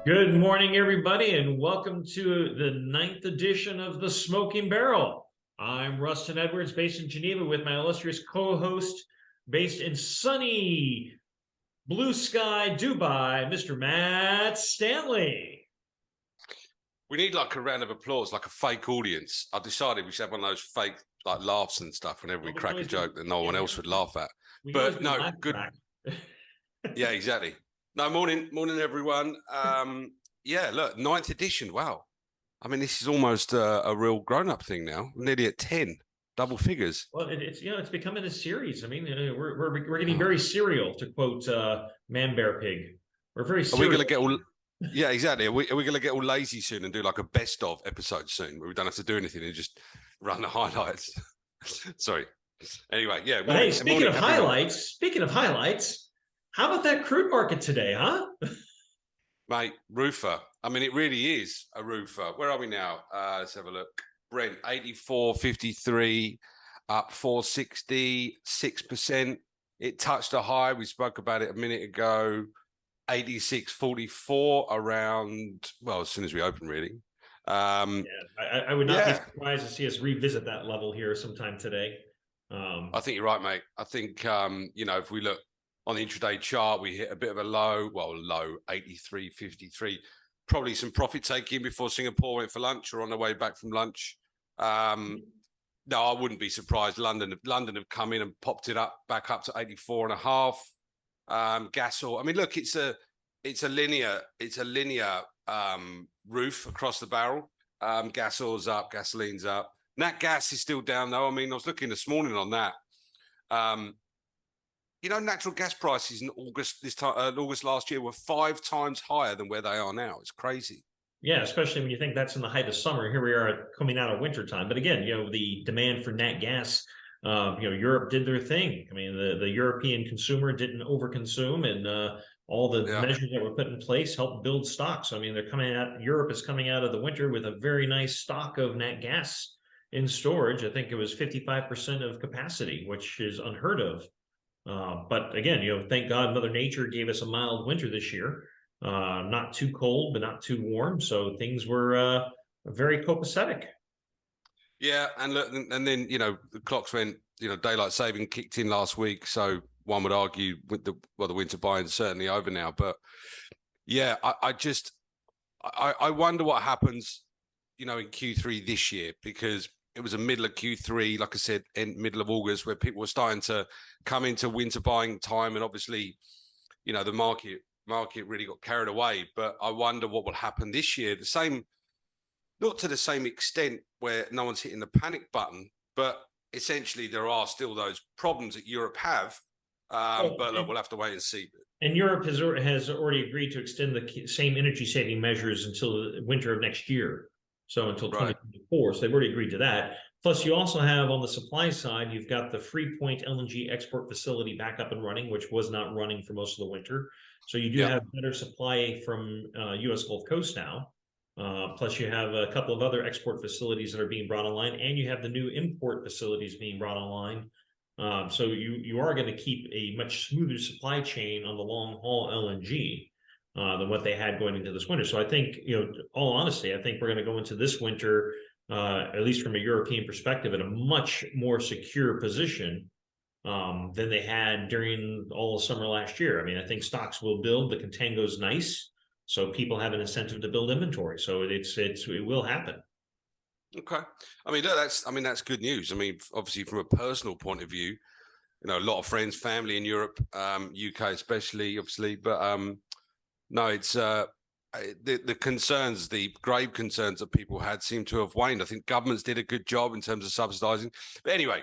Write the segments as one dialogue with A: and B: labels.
A: Good morning, everybody, and welcome to the ninth edition of the Smoking Barrel. I'm Rustin Edwards, based in Geneva, with my illustrious co-host, based in sunny blue sky Dubai, Mr. Matt Stanley.
B: We need like a round of applause, like a fake audience. I decided we should have one of those fake like laughs and stuff whenever we crack a joke that no one else would laugh at. But no, good. Yeah, exactly. No, morning, everyone. Yeah, look, ninth edition. Wow. I mean, this is almost a real grown-up thing now. We're nearly at 10, double figures.
A: Well, it's becoming a series. I mean, we're getting very serial, to quote Man Bear Pig. We're very serial.
B: Are we going to get all? Yeah, exactly. Are we going to get all lazy soon and do like a best of episode soon where we don't have to do anything and just run the highlights? Sorry. Anyway, yeah.
A: But hey, speaking of highlights, how about that crude market today, huh?
B: Mate, roofer. I mean, it really is a roofer. Where are we now? Let's have a look. Brent, 84.53, up 460, 6%. It touched a high. We spoke about it a minute ago. 86.44 around, well, as soon as we open, really.
A: I would not be surprised to see us revisit that level here sometime today.
B: I think you're right, mate. I think, if we look on the intraday chart, we hit a bit of a low, 83.53. Probably some profit taking before Singapore went for lunch or on the way back from lunch. No, I wouldn't be surprised. London have come in and popped it up back up to 84.5. Gas oil. I mean, look, it's a linear roof across the barrel. Gas oil's up, gasoline's up. Nat gas is still down though. I mean, I was looking this morning on that. Natural gas prices in August last year were 5 times higher than where they are now. It's crazy.
A: Yeah, especially when you think that's in the height of summer. Here we are coming out of winter time. But again, the demand for nat gas. Europe did their thing. I mean, the European consumer didn't overconsume, and all the measures that were put in place helped build stocks. So, I mean, Europe is coming out of the winter with a very nice stock of nat gas in storage. I think it was 55% of capacity, which is unheard of. But again, thank God Mother Nature gave us a mild winter this year. Not too cold, but not too warm. So things were very copacetic.
B: Yeah, and look, and then the clocks went. Daylight saving kicked in last week, so one would argue with the winter buying certainly over now. But yeah, I wonder what happens, in Q3 this year, because it was a middle of Q3, like I said, in middle of August, where people were starting to come into winter buying time, and obviously, the market really got carried away. But I wonder what will happen this year. The same. Not to the same extent where no one's hitting the panic button, but essentially there are still those problems that Europe have. But look, we'll have to wait and see.
A: And Europe has already agreed to extend the same energy saving measures until the winter of next year. So until 2024. So they've already agreed to that. Plus, you also have on the supply side, you've got the Freeport LNG export facility back up and running, which was not running for most of the winter. So you do have better supply from U.S. Gulf Coast now. Plus, you have a couple of other export facilities that are being brought online, and you have the new import facilities being brought online. So you are going to keep a much smoother supply chain on the long haul LNG than what they had going into this winter. So I think, all honesty, I think we're going to go into this winter, at least from a European perspective, in a much more secure position than they had during all of summer last year. I mean, I think stocks will build. The contango's nice. So people have an incentive to build inventory. So it will happen.
B: Okay. I mean, that's good news. I mean, obviously from a personal point of view, a lot of friends, family in Europe, UK especially, obviously. But no, it's the concerns, the grave concerns that people had seem to have waned. I think governments did a good job in terms of subsidizing. But anyway,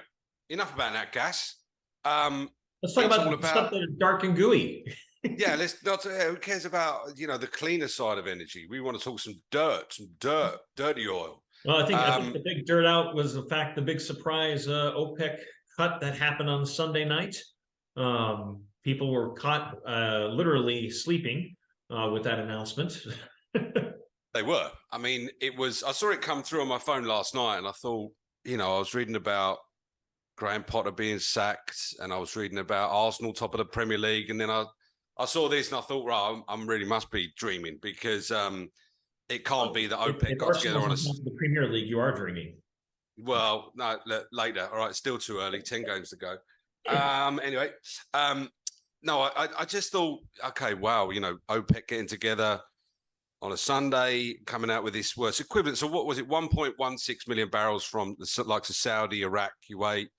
B: enough about that gas.
A: Let's talk about stuff that is dark and gooey.
B: Yeah, let's not. Who cares about the cleaner side of energy? We want to talk some dirty oil.
A: Well, I think the big dirt out was the big surprise OPEC cut that happened on Sunday night. People were caught literally sleeping with that announcement.
B: They were. I mean, I saw it come through on my phone last night, and I thought, I was reading about Graham Potter being sacked, and I was reading about Arsenal top of the Premier League, and then I I saw this and I thought, right, I'm really must be dreaming because it can't be that OPEC
A: If
B: got together
A: Arsenal's
B: on
A: on top of the Premier League, you are dreaming.
B: well, no, later. All right, still too early. 10 games to go. Anyway, no, I just thought, okay, wow, OPEC getting together on a Sunday, coming out with this worse equivalent. So what was it? 1.16 million barrels from the likes of Saudi, Iraq, Kuwait,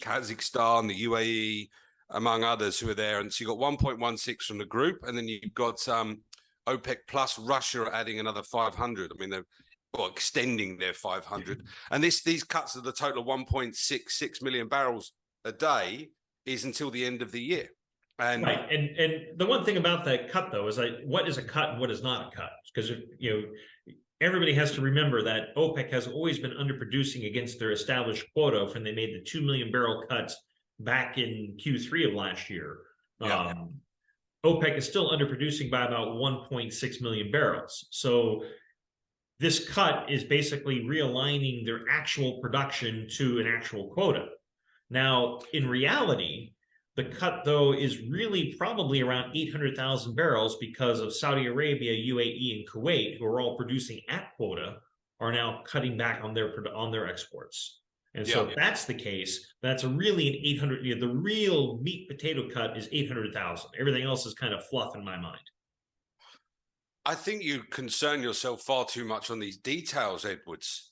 B: Kazakhstan, the UAE, among others who are there. And so you got 1.16 from the group, and then you've got OPEC plus Russia adding another 500. I mean, they're extending their 500. And these cuts of the total of 1.66 million barrels a day is until the end of the year. And
A: right, and the one thing about that cut though is like, what is a cut and what is not a cut? Because everybody has to remember that OPEC has always been underproducing against their established quota when they made the 2 million barrel cuts back in Q3 of last year.
B: Yeah.
A: OPEC is still underproducing by about 1.6 million barrels. So this cut is basically realigning their actual production to an actual quota. Now, in reality, the cut, though, is really probably around 800,000 barrels because of Saudi Arabia, UAE, and Kuwait, who are all producing at quota, are now cutting back on their exports. And so if that's the case, that's really an 800, the real meat potato cut is 800,000. Everything else is kind of fluff in my mind.
B: I think you concern yourself far too much on these details, Edwards.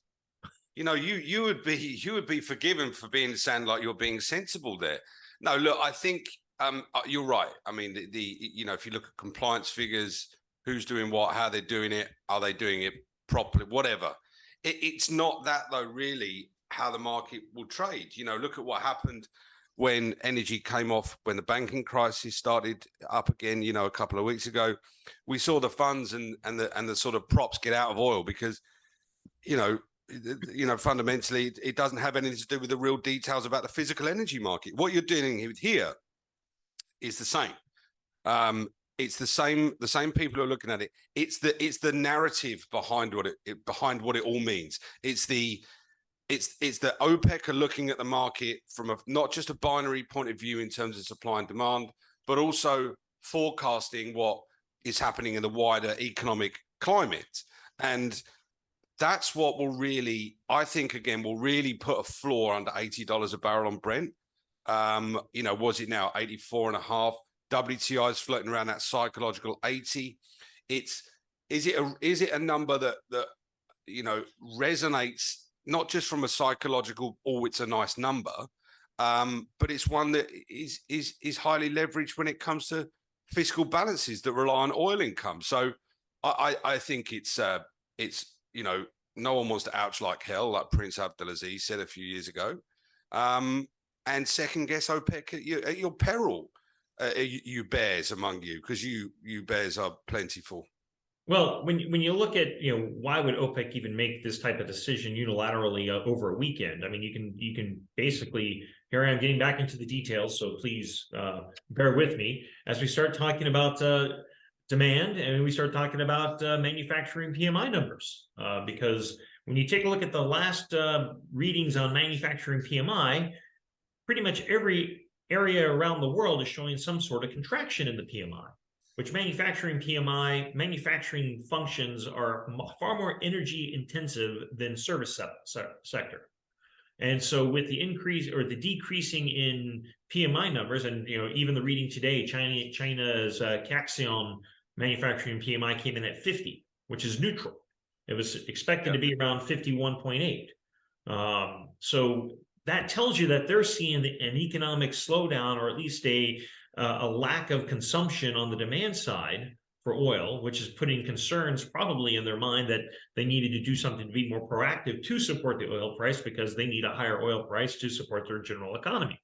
B: You would be forgiven for sound like you're being sensible there. No, look, I think you're right. I mean, if you look at compliance figures, who's doing what, how they're doing it, are they doing it properly, whatever. It's not that though, really, how the market will trade. Look at what happened when energy came off, when the banking crisis started up again, a couple of weeks ago. We saw the funds and the sort of props get out of oil because, fundamentally, it doesn't have anything to do with the real details about the physical energy market. What you're dealing with here is the same. It's the same people who are looking at it. It's the narrative behind what it all means. It's the OPEC are looking at the market from not just a binary point of view in terms of supply and demand, but also forecasting what is happening in the wider economic climate. And that's what will really, I think, again, will really put a floor under $80 a barrel on Brent. Was it now 84.5? WTI is floating around that psychological 80. Is it a number that resonates not just from a psychological, oh, it's a nice number, but it's one that is highly leveraged when it comes to fiscal balances that rely on oil income. So I think it's no one wants to ouch like hell, like Prince Abdulaziz said a few years ago, and second guess OPEC at your peril, you bears among you, because you bears are plentiful.
A: Well, when you look at, why would OPEC even make this type of decision unilaterally over a weekend? I mean, you can basically, here I am getting back into the details, so please bear with me as we start talking about demand and we start talking about manufacturing PMI numbers, because when you take a look at the last readings on manufacturing PMI, pretty much every area around the world is showing some sort of contraction in the PMI. Which manufacturing PMI, manufacturing functions are far more energy intensive than service sector. And so with the increase or the decreasing in PMI numbers, and even the reading today, China's Caxion manufacturing PMI came in at 50, which is neutral. It was expected to be around 51.8. So that tells you that they're seeing an economic slowdown, or at least a lack of consumption on the demand side for oil, which is putting concerns probably in their mind that they needed to do something to be more proactive to support the oil price, because they need a higher oil price to support their general economy.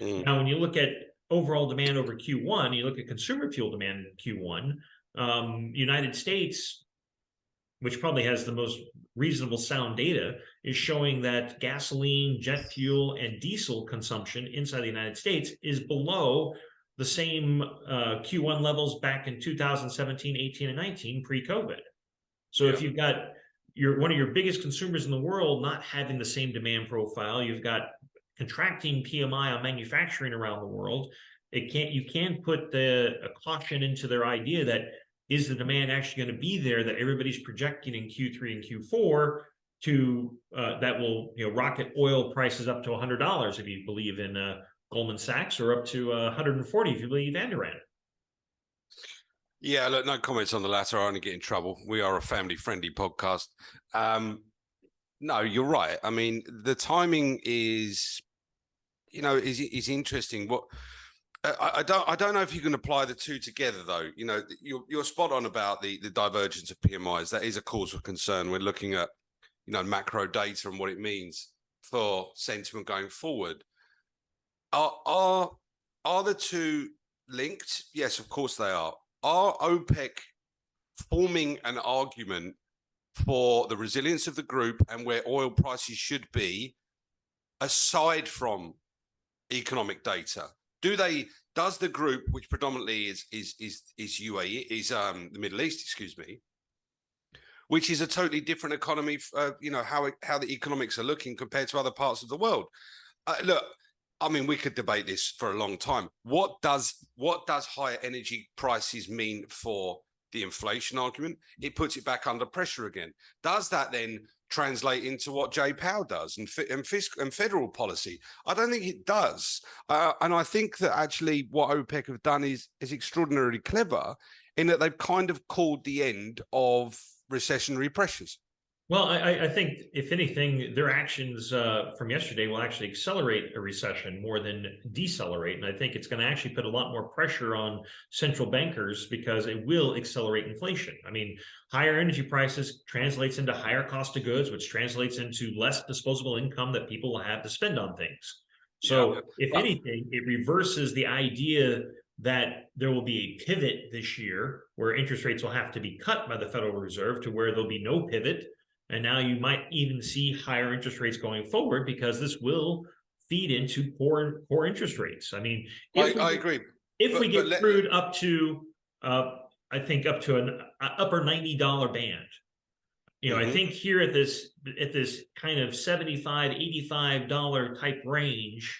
A: Now, when you look at overall demand over Q1, you look at consumer fuel demand in Q1, United States, which probably has the most reasonable sound data, is showing that gasoline, jet fuel, and diesel consumption inside the United States is below the same Q1 levels back in 2017, 18, and 19 pre-COVID. So if you've got one of your biggest consumers in the world not having the same demand profile, you've got contracting PMI on manufacturing around the world, You can put a caution into their idea that is the demand actually going to be there that everybody's projecting in Q3 and Q4 to that will rocket oil prices up to $100 if you believe in Goldman Sachs, or up to 140 if you believe Andurand.
B: Yeah, look, no comments on the latter. I only get in trouble. We are a family-friendly podcast. No, you're right. I mean, the timing is interesting. What I don't know if you can apply the two together, though. You're spot on about the divergence of PMIs. That is a cause for concern. We're looking at macro data and what it means for sentiment going forward. Are the two linked? Yes, of course they are. Are OPEC forming an argument for the resilience of the group and where oil prices should be, aside from economic data? Does the group, which predominantly is UAE, is the Middle East, excuse me, which is a totally different economy, how the economics are looking compared to other parts of the world? Look, I mean, we could debate this for a long time. What does higher energy prices mean for the inflation argument? It puts it back under pressure again. Does that then translate into what Jay Powell does and federal policy? I don't think it does. And I think that actually what OPEC have done is extraordinarily clever in that they've kind of called the end of recessionary pressures.
A: Well, I think, if anything, their actions from yesterday will actually accelerate a recession more than decelerate. And I think it's going to actually put a lot more pressure on central bankers, because it will accelerate inflation. I mean, higher energy prices translates into higher cost of goods, which translates into less disposable income that people will have to spend on things. So if anything, it reverses the idea that there will be a pivot this year where interest rates will have to be cut by the Federal Reserve to where there'll be no pivot. And now you might even see higher interest rates going forward, because this will feed into poor interest rates. I mean,
B: I agree.
A: If we get crude up to, I think up to an upper $90 band, I think here at this kind of $75, $85 type range,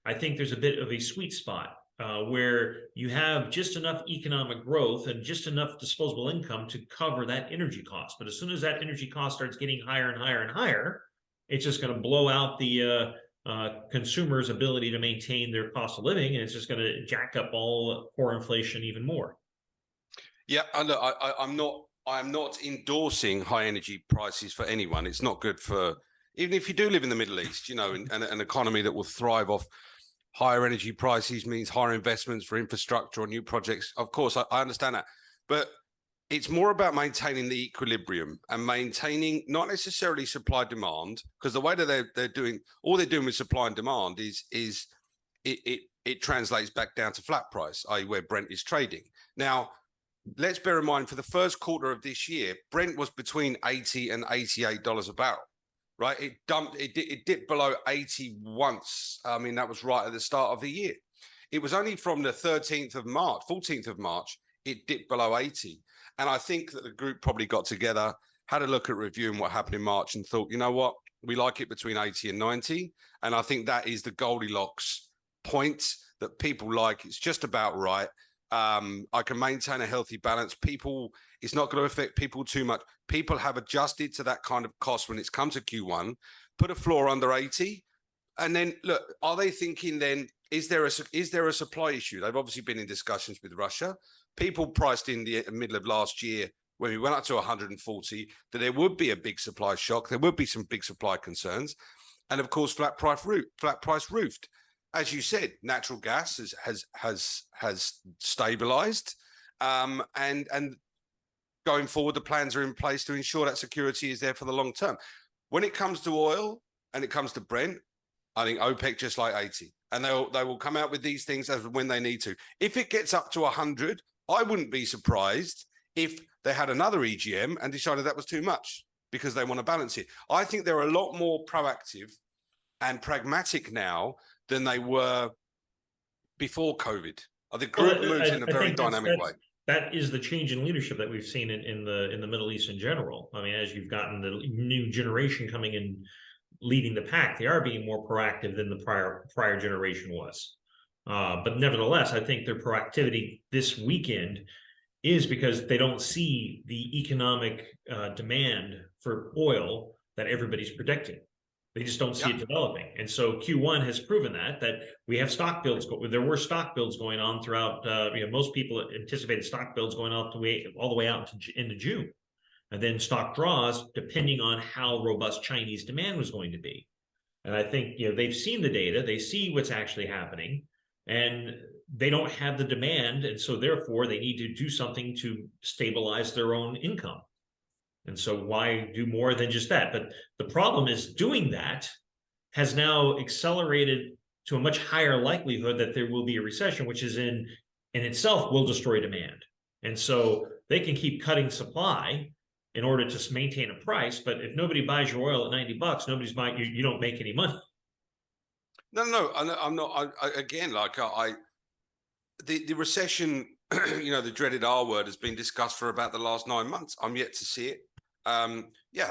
A: I think there's a bit of a sweet spot. Where you have just enough economic growth and just enough disposable income to cover that energy cost. But as soon as that energy cost starts getting higher and higher and higher, it's just going to blow out the consumer's ability to maintain their cost of living, and it's just going to jack up all core inflation even more.
B: Yeah, and look, I'm not endorsing high energy prices for anyone. It's not good for, even if you do live in the Middle East, and an economy that will thrive off higher energy prices means higher investments for infrastructure or new projects. Of course, I understand that. But it's more about maintaining the equilibrium and maintaining not necessarily supply demand, because the way that they're doing with supply and demand is it translates back down to flat price, i.e. where Brent is trading. Now, let's bear in mind, for the first quarter of this year, Brent was between $80 and $88 a barrel. Right, it dipped below 80 once. I mean, that was right at the start of the year. It was only from the 14th of March, it dipped below 80. And I think that the group probably got together, had a look at reviewing what happened in March, and thought, you know what, we like it between 80 and 90. And I think that is the Goldilocks point that people like. It's just about right. I can maintain a healthy balance. It's not going to affect people too much. People have adjusted to that kind of cost when it's come to Q1. Put a floor under 80, and then look. Are they thinking then? Is there a supply issue? They've obviously been in discussions with Russia. People priced in the middle of last year, when we went up to 140, that there would be a big supply shock. There would be some big supply concerns, and of course, flat price roofed. As you said, natural gas has stabilized, and going forward, the plans are in place to ensure that security is there for the long term. When it comes to oil and it comes to Brent, I think OPEC just like 80, and they will come out with these things as when they need to. If it gets up to 100, I wouldn't be surprised if they had another EGM and decided that was too much, because they want to balance it. I think they're a lot more proactive and pragmatic now than they were before COVID. The group moves in a very dynamic way.
A: That is the change in leadership that we've seen in the Middle East in general. I mean, as you've gotten the new generation coming in, leading the pack, they are being more proactive than the prior generation was. But nevertheless, I think their proactivity this weekend is because they don't see the economic demand for oil that everybody's predicting. They just don't see
B: Yeah.
A: it developing. And so Q1 has proven that we have stock builds. There were stock builds going on throughout, most people anticipated stock builds going all the way out into June. And then stock draws, depending on how robust Chinese demand was going to be. And I think, they've seen the data, they see what's actually happening, and they don't have the demand. And so therefore they need to do something to stabilize their own income. And so why do more than just that? But the problem is doing that has now accelerated to a much higher likelihood that there will be a recession, which is in itself will destroy demand. And so they can keep cutting supply in order to maintain a price. But if nobody buys your oil at $90, nobody's buying you don't make any money.
B: No, I'm not. Again, the recession, the dreaded R word has been discussed for about the last 9 months. I'm yet to see it.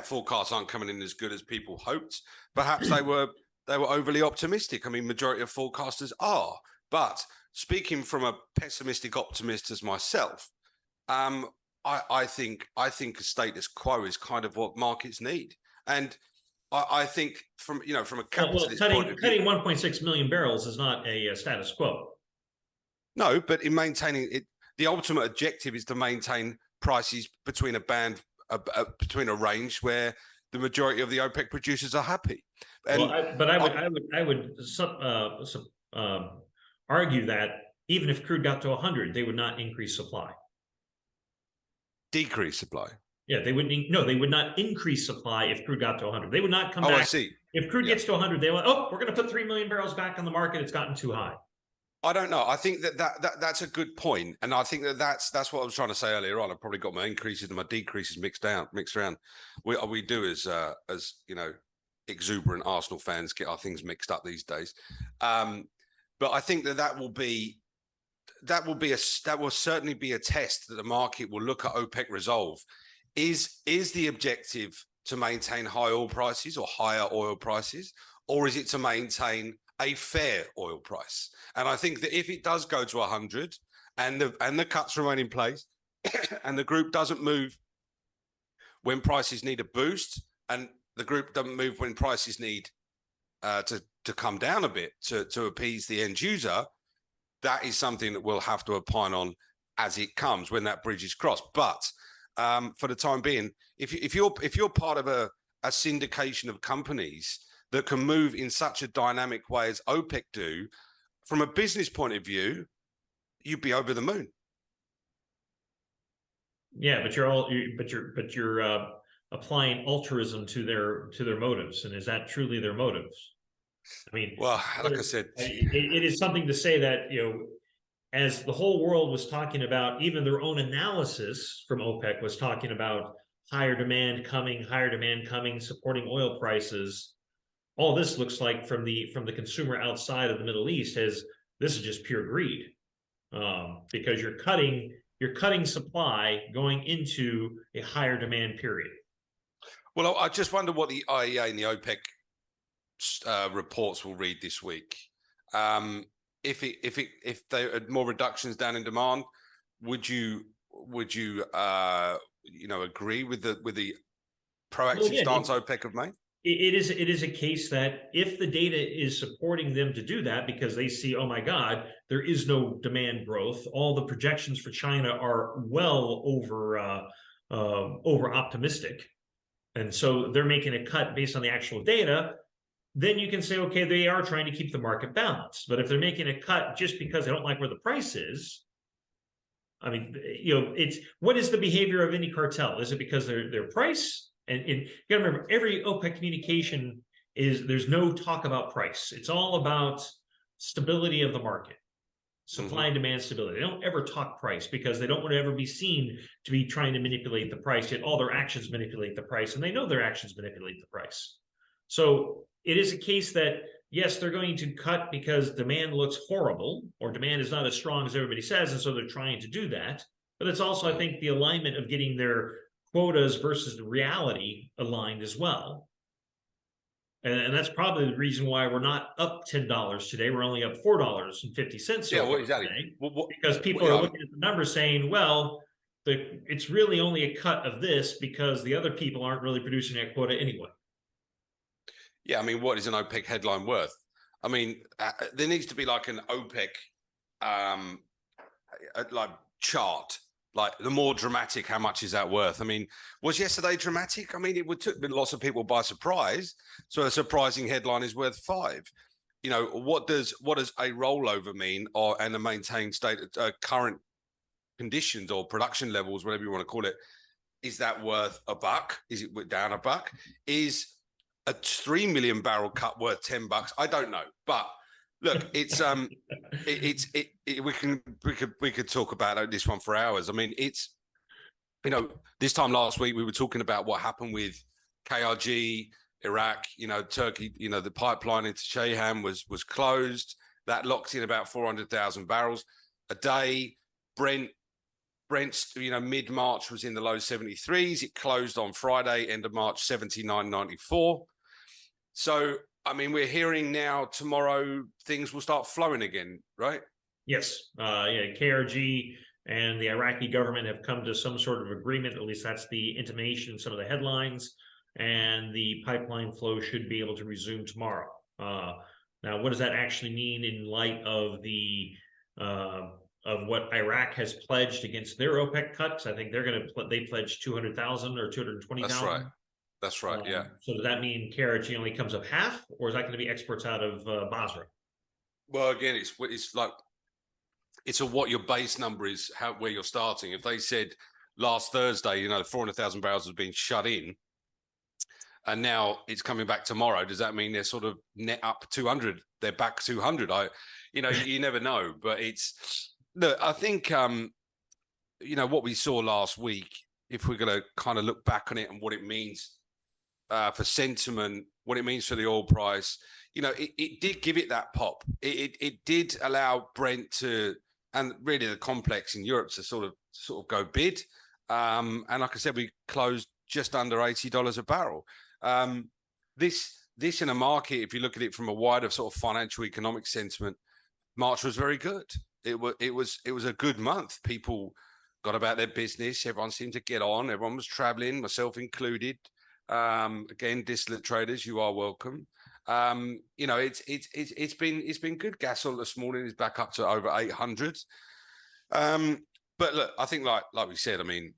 B: Forecasts aren't coming in as good as people hoped. Perhaps they were overly optimistic. I mean, majority of forecasters are. But speaking from a pessimistic optimist as myself, I think a status quo is kind of what markets need. And I think from a capitalist point of view,
A: cutting 1.6 million barrels is not a status quo.
B: No, but in maintaining it, the ultimate objective is to maintain prices between between a range where the majority of the OPEC producers are happy. And
A: I would argue that even if crude got to 100, they would not increase supply.
B: Decrease supply.
A: Yeah, they wouldn't. No, they would not increase supply if crude got to 100. They would not come back.
B: I see.
A: If crude gets to 100, they will. We're going to put 3 million barrels back on the market. It's gotten too high.
B: I don't know. I think that's a good point, and I think that's what I was trying to say earlier on. I probably got my increases and my decreases mixed around. We do as exuberant Arsenal fans get our things mixed up these days. But I think that will certainly be a test that the market will look at OPEC resolve. Is the objective to maintain high oil prices or higher oil prices, or is it to maintain a fair oil price? And I think that if it does go to 100 and the cuts remain in place and the group doesn't move when prices need a boost, and the group doesn't move when prices need to come down a bit to appease the end user, that is something that we'll have to opine on as it comes when that bridge is crossed. But for the time being, if you're part of a syndication of companies that can move in such a dynamic way as OPEC do, from a business point of view, you'd be over the moon.
A: Yeah, but you're applying altruism to their motives, and is that truly their motives? I mean,
B: well, like I said,
A: it is something to say that as the whole world was talking about, even their own analysis from OPEC was talking about higher demand coming, supporting oil prices. All this looks like from the consumer outside of the Middle East as this is just pure greed, because you're cutting supply going into a higher demand period.
B: Well, I just wonder what the IEA and the OPEC reports will read this week. If there are more reductions down in demand, would you agree with the proactive stance OPEC have made?
A: It is a case that if the data is supporting them to do that because they see, oh my God, there is no demand growth. All the projections for China are well over optimistic. And so they're making a cut based on the actual data. Then you can say, okay, they are trying to keep the market balanced. But if they're making a cut just because they don't like where the price is, I mean, it's what is the behavior of any cartel? Is it because their price? And you got to remember, every OPEC communication there's no talk about price. It's all about stability of the market, supply and demand stability. They don't ever talk price because they don't want to ever be seen to be trying to manipulate the price. Yet all their actions manipulate the price, and they know their actions manipulate the price. So it is a case that, yes, they're going to cut because demand looks horrible or demand is not as strong as everybody says, and so they're trying to do that. But it's also, I think, the alignment of getting their quotas versus the reality aligned as well. And that's probably the reason why we're not up $10 today. We're only up $4.50 so
B: Yeah,
A: far
B: well, exactly.
A: today,
B: What,
A: because people are looking at the numbers saying, well, it's really only a cut of this because the other people aren't really producing that quota anyway.
B: yeah, I mean, what is an OPEC headline worth? I mean, there needs to be like an OPEC like chart, like the more dramatic, how much is that worth? I mean, was yesterday dramatic? I mean, it took lots of people by surprise. So a surprising headline is worth 5. You know, what does a rollover mean, or and a maintained state current conditions or production levels, whatever you want to call it? Is that worth $1? Is it down $1? Is a 3 million barrel cut worth $10? I don't know, but look, it's we could talk about this one for hours. I mean, it's, you know, this time last week we were talking about what happened with KRG, Iraq, you know, Turkey, you know, the pipeline into Ceyhan was closed. That locked in about 400,000 barrels a day. Brent's, you know, mid-March was in the low 73s. It closed on Friday, end of March, 79.94. So, I mean, we're hearing now tomorrow things will start flowing again, right?
A: Yes. Yeah, KRG and the Iraqi government have come to some sort of agreement. At least that's the intimation, some of the headlines. And the pipeline flow should be able to resume tomorrow. Now, what does that actually mean in light of the of what Iraq has pledged against their OPEC cuts? I think they pledged 200,000 or 220,000.
B: That's right. That's right. Yeah.
A: So does that mean KRG only comes up half, or is that going to be exports out of Basra?
B: Well, again, it's like it's what your base number is, where you're starting. If they said last Thursday, you know, 400,000 barrels has been shut in, and now it's coming back tomorrow, does that mean they're sort of net up 200? They're back 200. You know, you never know. But look, I think, you know, what we saw last week, if we're going to kind of look back on it and what it means for sentiment, what it means for the oil price, you know, it did give it that pop. It did allow Brent to, and really the complex in Europe, to sort of go bid. And like I said, we closed just under $80 a barrel. This in a market, if you look at it from a wider sort of financial economic sentiment, March was very good. It was a good month. People got about their business. Everyone seemed to get on. Everyone was traveling, myself included. Again, distillate traders, you are welcome. You know, it's been good. Gas oil this morning is back up to over 800. But look, I think like we said, I mean,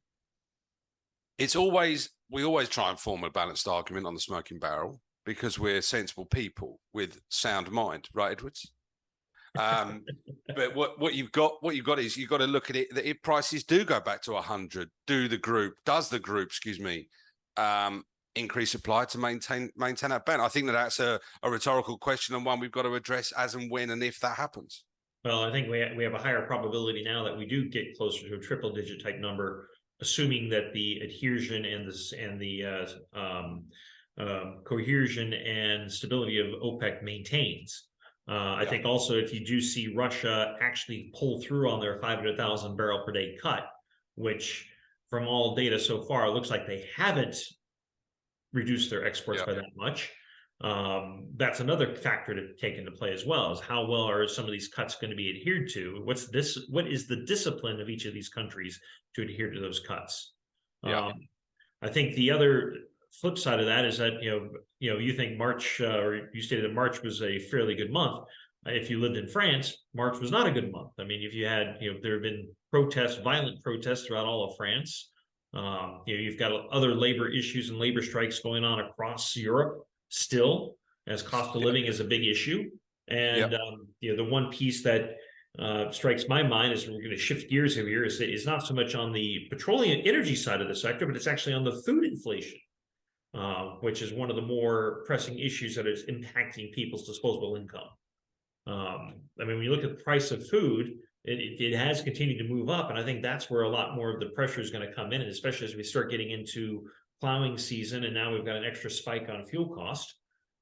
B: we always try and form a balanced argument on the smoking barrel because we're sensible people with sound mind, right, Edwards? But what you've got is you've got to look at it that if prices do go back to 100, does the group, excuse me, increase supply to maintain that ban? I think that's a rhetorical question, and one we've got to address as and when and if that happens.
A: Well, I think we have a higher probability now that we do get closer to a triple digit type number, assuming that the adhesion and the cohesion and stability of OPEC maintains. I think also if you do see Russia actually pull through on their 500,000 barrel per day cut, which from all data so far, it looks like they haven't reduced their exports by that much. That's another factor to take into play as well, is how well are some of these cuts going to be adhered to? What is the discipline of each of these countries to adhere to those cuts? I think the other flip side of that is that you think March, or you stated that March was a fairly good month. If you lived in France, March was not a good month. I mean, if you had, there have been violent protests throughout all of France. You've got other labor issues and labor strikes going on across Europe still, as cost of living is a big issue. And the one piece that strikes my mind is, we're going to shift gears here, is not so much on the petroleum energy side of the sector, but it's actually on the food inflation, which is one of the more pressing issues that is impacting people's disposable income. I mean, when you look at the price of food, it has continued to move up, and I think that's where a lot more of the pressure is going to come in, and especially as we start getting into plowing season, and now we've got an extra spike on fuel cost.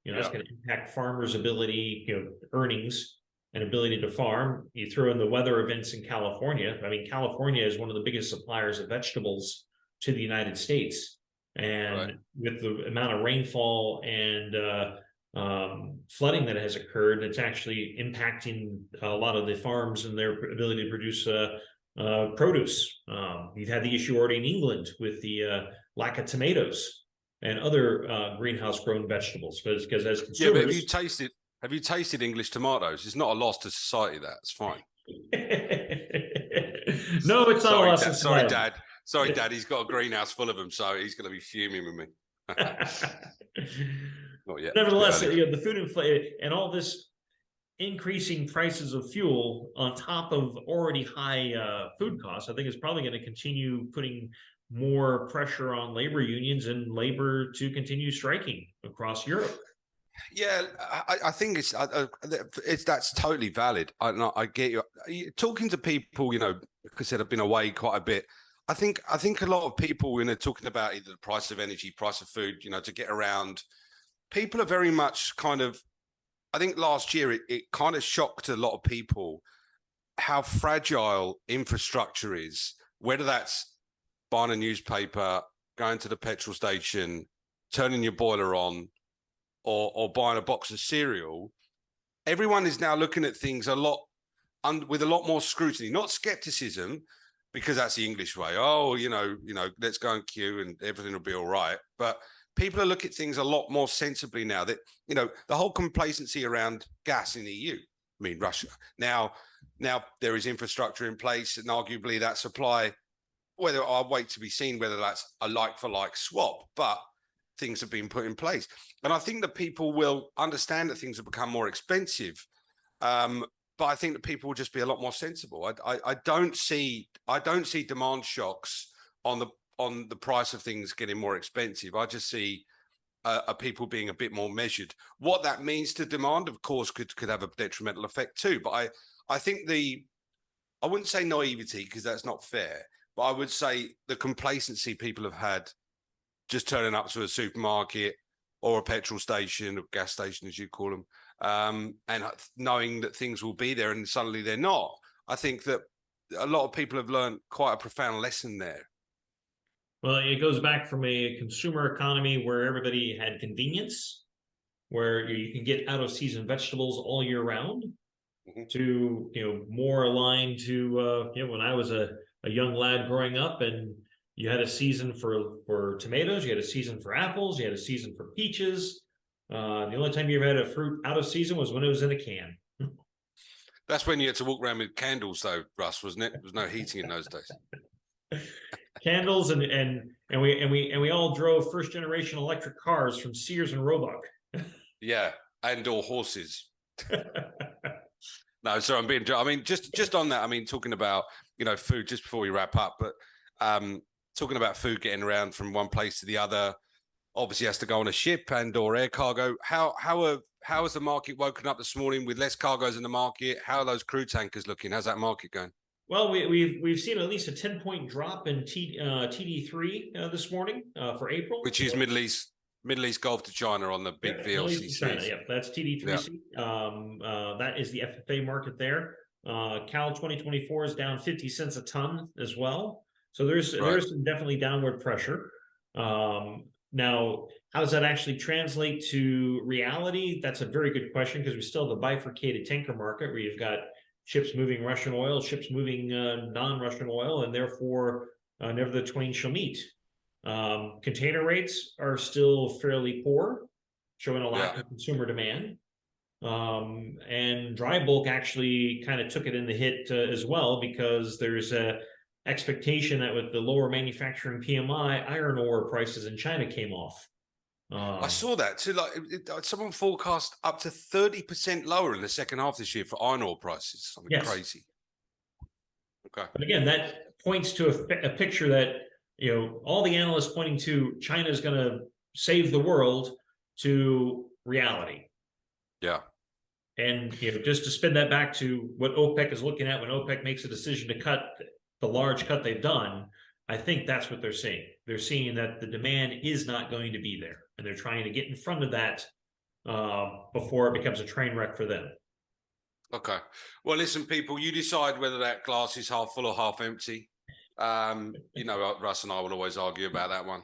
A: That's going to impact farmers' ability, earnings and ability to farm. You throw in the weather events in California. I mean, California is one of the biggest suppliers of vegetables to the United States, and with the amount of rainfall and flooding that has occurred that's actually impacting a lot of the farms and their ability to produce produce. You've had the issue already in England with the lack of tomatoes and other greenhouse grown vegetables, because as consumers,
B: Yeah, but have you tasted English tomatoes? It's not a loss to society. That's fine.
A: No, it's not a loss of
B: Sorry,
A: society.
B: Dad. Sorry, Dad. He's got a greenhouse full of them, so he's going to be fuming with me. Not yet.
A: Nevertheless, the food inflation and all this increasing prices of fuel on top of already high food costs, I think is probably going to continue putting more pressure on labor unions and labor to continue striking across Europe.
B: Yeah, I think it's that's totally valid. I get you. Talking to people, like I said, I've been away quite a bit. I think a lot of people, when they're talking about either the price of energy, price of food, to get around, people are very much kind of. I think last year it kind of shocked a lot of people how fragile infrastructure is. Whether that's buying a newspaper, going to the petrol station, turning your boiler on, or buying a box of cereal, everyone is now looking at things with a lot more scrutiny, not skepticism, because that's the English way. Oh, let's go and queue and everything will be all right. But people are looking at things a lot more sensibly now. That the whole complacency around gas in the EU. I mean, Russia now there is infrastructure in place, and arguably that supply. Whether I'll wait to be seen whether that's a like for like swap, but things have been put in place. And I think that people will understand that things have become more expensive. But I think that people will just be a lot more sensible. I don't see demand shocks on the price of things getting more expensive. I just see people being a bit more measured. What that means to demand, of course, could have a detrimental effect too. But I think I wouldn't say naivety, because that's not fair, but I would say the complacency people have had just turning up to a supermarket or a petrol station, or gas station, as you call them, and knowing that things will be there and suddenly they're not. I think that a lot of people have learned quite a profound lesson there.
A: Well, it goes back from a consumer economy where everybody had convenience, where you can get out of season vegetables all year round, to more aligned to when I was a young lad growing up, and you had a season for tomatoes, you had a season for apples, you had a season for peaches. The only time you ever had a fruit out of season was when it was in a can.
B: That's when you had to walk around with candles, though, Russ, wasn't it? There was no heating in those days.
A: Candles and we all drove first generation electric cars from Sears and Roebuck.
B: Yeah, and/or horses. No, so I mean, just on that. I mean, talking about food, just before we wrap up, but talking about food getting around from one place to the other, obviously has to go on a ship and/or air cargo. How has the market woken up this morning with less cargoes in the market? How are those crude tankers looking? How's that market going?
A: Well, we've seen at least a 10-point drop in TD3 this morning for April,
B: which is Middle East Gulf to China on the big VLCCs.
A: Yeah, that's TD3C. Yeah. That is the FFA market there. Cal 2024 is down 50 cents a ton as well. So there's some definitely downward pressure. Now, how does that actually translate to reality? That's a very good question, because we still have a bifurcated tanker market where you've got ships moving Russian oil, ships moving non-Russian oil, and therefore never the twain shall meet. Container rates are still fairly poor, showing a lack of consumer demand. And dry bulk actually kind of took it in the hit as well, because there's a expectation that with the lower manufacturing PMI, iron ore prices in China came off.
B: I saw that too. Like someone forecast up to 30% lower in the second half this year for iron ore prices. Something crazy. Okay.
A: But again, that points to a picture that all the analysts pointing to China is going to save the world to reality.
B: Yeah.
A: And just to spin that back to what OPEC is looking at when OPEC makes a decision to cut the large cut they've done, I think that's what they're seeing. They're seeing that the demand is not going to be there, and they're trying to get in front of that before it becomes a train wreck for them.
B: Okay. Well, listen, people, you decide whether that glass is half full or half empty. Russ and I will always argue about that one.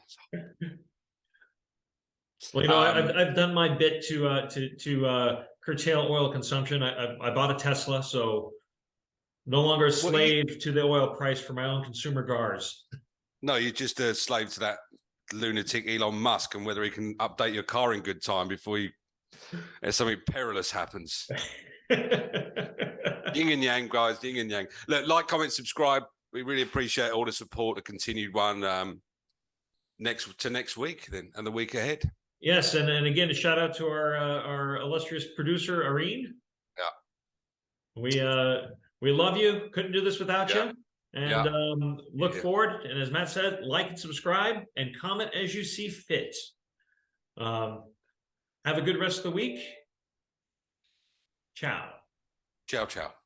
A: Well, I've done my bit to curtail oil consumption. I bought a Tesla, so no longer a slave to the oil price for my own consumer cars.
B: No, you're just a slave to that lunatic Elon Musk and whether he can update your car in good time before something perilous happens. Yin and yang, guys, yin and yang. Look, like, comment, subscribe. We really appreciate all the support, a continued one next week then and the week ahead.
A: Yes, and again, a shout out to our illustrious producer, Irene.
B: Yeah.
A: We love you. Couldn't do this without you. And look forward. And as Matt said, like and subscribe and comment as you see fit. Have a good rest of the week. Ciao.
B: Ciao, ciao.